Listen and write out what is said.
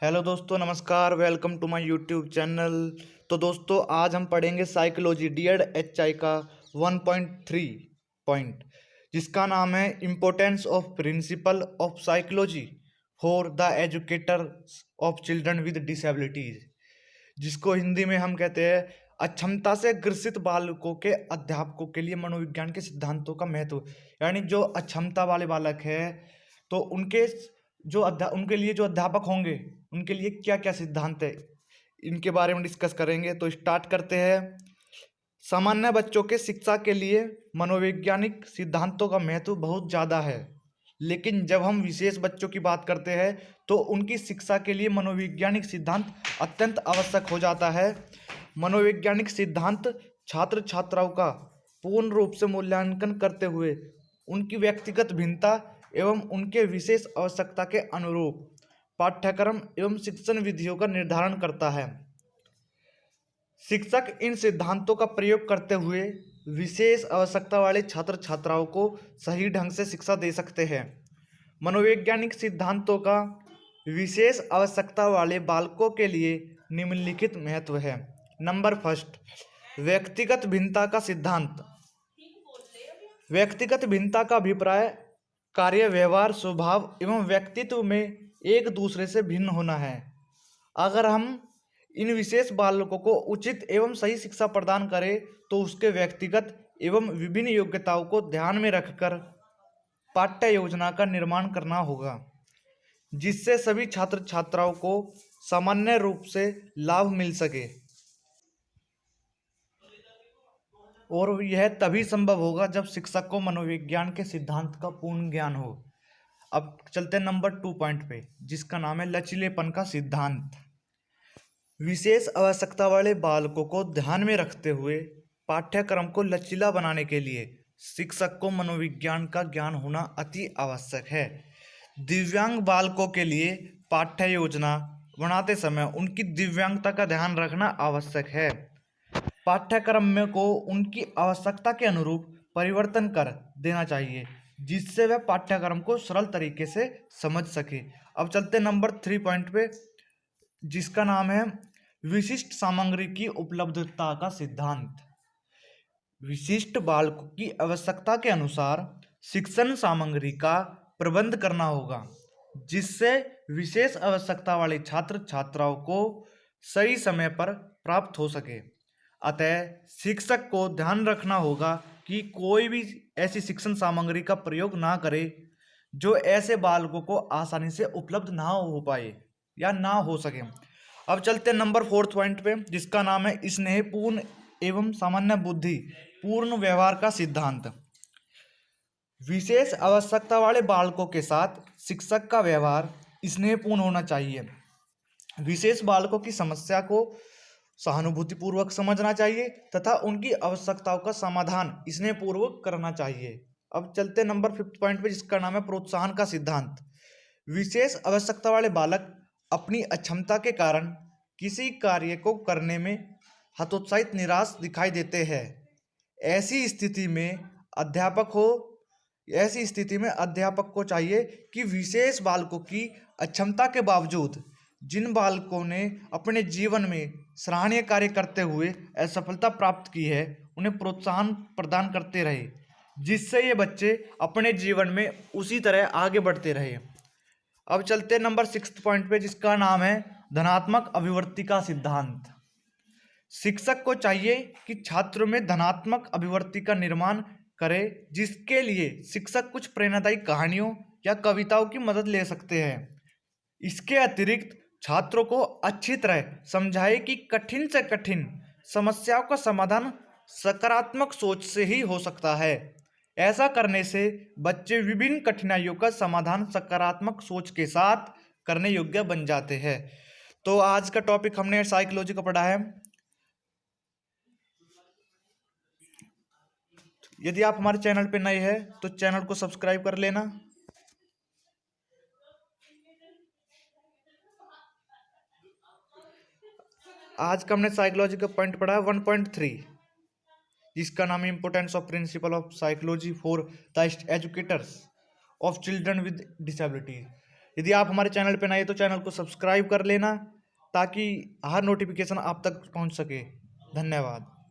Hello दोस्तों, नमस्कार। Welcome to my YouTube channel. तो दोस्तों, आज हम पढ़ेंगे साइकोलॉजी डीएड एचआई का 1.3 पॉइंट, जिसका नाम है importance of principle of psychology for the educators of children with disabilities, जिसको हिंदी में हम कहते हैं अक्षमता से ग्रसित बालकों के अध्यापकों के लिए मनोविज्ञान के सिद्धांतों का महत्व। यानी जो अक्षमता वाले बालक है, तो उनके लिए जो अध्यापक होंगे, उनके लिए क्या क्या सिद्धांत है, इनके बारे में डिस्कस करेंगे। तो स्टार्ट करते हैं। सामान्य बच्चों के शिक्षा के लिए मनोवैज्ञानिक सिद्धांतों का महत्व बहुत ज़्यादा है, लेकिन जब हम विशेष बच्चों की बात करते हैं तो उनकी शिक्षा के लिए मनोवैज्ञानिक सिद्धांत अत्यंत आवश्यक हो जाता है। मनोवैज्ञानिक सिद्धांत छात्र छात्राओं का पूर्ण रूप से मूल्यांकन करते हुए उनकी व्यक्तिगत भिन्नता एवं उनके विशेष आवश्यकता के अनुरूप पाठ्यक्रम एवं शिक्षण विधियों का निर्धारण करता है। शिक्षक इन सिद्धांतों का प्रयोग करते हुए विशेष आवश्यकता वाले छात्र छात्राओं को सही ढंग से शिक्षा दे सकते हैं। मनोवैज्ञानिक सिद्धांतों का विशेष आवश्यकता वाले बालकों के लिए निम्नलिखित महत्व है। नंबर फर्स्ट, व्यक्तिगत भिन्नता का सिद्धांत। व्यक्तिगत भिन्नता का अभिप्राय कार्य, व्यवहार, स्वभाव एवं व्यक्तित्व में एक दूसरे से भिन्न होना है। अगर हम इन विशेष बालकों को उचित एवं सही शिक्षा प्रदान करें तो उसके व्यक्तिगत एवं विभिन्न योग्यताओं को ध्यान में रखकर पाठ्य योजना का निर्माण करना होगा, जिससे सभी छात्र छात्राओं को सामान्य रूप से लाभ मिल सके। और यह तभी संभव होगा जब शिक्षक को मनोविज्ञान के सिद्धांत का पूर्ण ज्ञान हो। अब चलते हैं नंबर 2 पॉइंट पे, जिसका नाम है लचीलेपन का सिद्धांत। विशेष आवश्यकता वाले बालकों को ध्यान में रखते हुए पाठ्यक्रम को लचीला बनाने के लिए शिक्षक को मनोविज्ञान का ज्ञान होना अति आवश्यक है। दिव्यांग बालकों के लिए पाठ्य योजना बनाते समय उनकी दिव्यांगता का ध्यान रखना आवश्यक है। पाठ्यक्रम में को उनकी आवश्यकता के अनुरूप परिवर्तन कर देना चाहिए, जिससे वह पाठ्यक्रम को सरल तरीके से समझ सके। अब चलते नंबर 3 पॉइंट पे, जिसका नाम है विशिष्ट सामग्री की उपलब्धता का सिद्धांत। विशिष्ट बालकों की आवश्यकता के अनुसार शिक्षण सामग्री का प्रबंध करना होगा, जिससे विशेष आवश्यकता वाले छात्र छात्राओं को सही समय पर प्राप्त हो सके। अतः शिक्षक को ध्यान रखना होगा कि कोई भी ऐसी शिक्षण सामग्री का प्रयोग ना करे जो ऐसे बालकों को आसानी से उपलब्ध ना हो पाए या ना हो सके। अब चलते हैं नंबर 4 पॉइंट पे, जिसका नाम है स्नेहपूर्ण एवं सामान्य बुद्धि पूर्ण व्यवहार का सिद्धांत। विशेष आवश्यकता वाले बालकों के साथ शिक्षक का व्यवहार स्नेहपूर्ण होना चाहिए। विशेष बालकों की समस्या को सहानुभूतिपूर्वक समझना चाहिए तथा उनकी आवश्यकताओं का समाधान स्नेहपूर्वक करना चाहिए। अब चलते नंबर 5 पॉइंट पे, जिसका नाम है प्रोत्साहन का सिद्धांत। विशेष आवश्यकता वाले बालक अपनी अक्षमता के कारण किसी कार्य को करने में हतोत्साहित, निराश दिखाई देते हैं। ऐसी स्थिति में अध्यापक को चाहिए कि विशेष बालकों की अक्षमता के बावजूद जिन बालकों ने अपने जीवन में सराहनीय कार्य करते हुए असफलता प्राप्त की है, उन्हें प्रोत्साहन प्रदान करते रहे, जिससे ये बच्चे अपने जीवन में उसी तरह आगे बढ़ते रहे। अब चलते नंबर 6 पॉइंट पे, जिसका नाम है धनात्मक अभिवृत्ति का सिद्धांत। शिक्षक को चाहिए कि छात्रों में धनात्मक अभिवृत्ति का निर्माण करे, जिसके लिए शिक्षक कुछ प्रेरणादायी कहानियों या कविताओं की मदद ले सकते हैं। इसके अतिरिक्त छात्रों को अच्छी तरह समझाए कि कठिन से कठिन समस्याओं का समाधान सकारात्मक सोच से ही हो सकता है। ऐसा करने से बच्चे विभिन्न कठिनाइयों का समाधान सकारात्मक सोच के साथ करने योग्य बन जाते हैं। तो आज का टॉपिक हमने साइकोलॉजी का पढ़ा है। यदि आप हमारे चैनल पर नए हैं तो चैनल को सब्सक्राइब कर लेना। आज का हमने साइकोलॉजी का पॉइंट पढ़ा है 1.3, जिसका नाम है importance of principle of psychology for the educators of children with disability. यदि आप हमारे चैनल पर नए तो चैनल को सब्सक्राइब कर लेना ताकि हर नोटिफिकेशन आप तक पहुंच सके। धन्यवाद।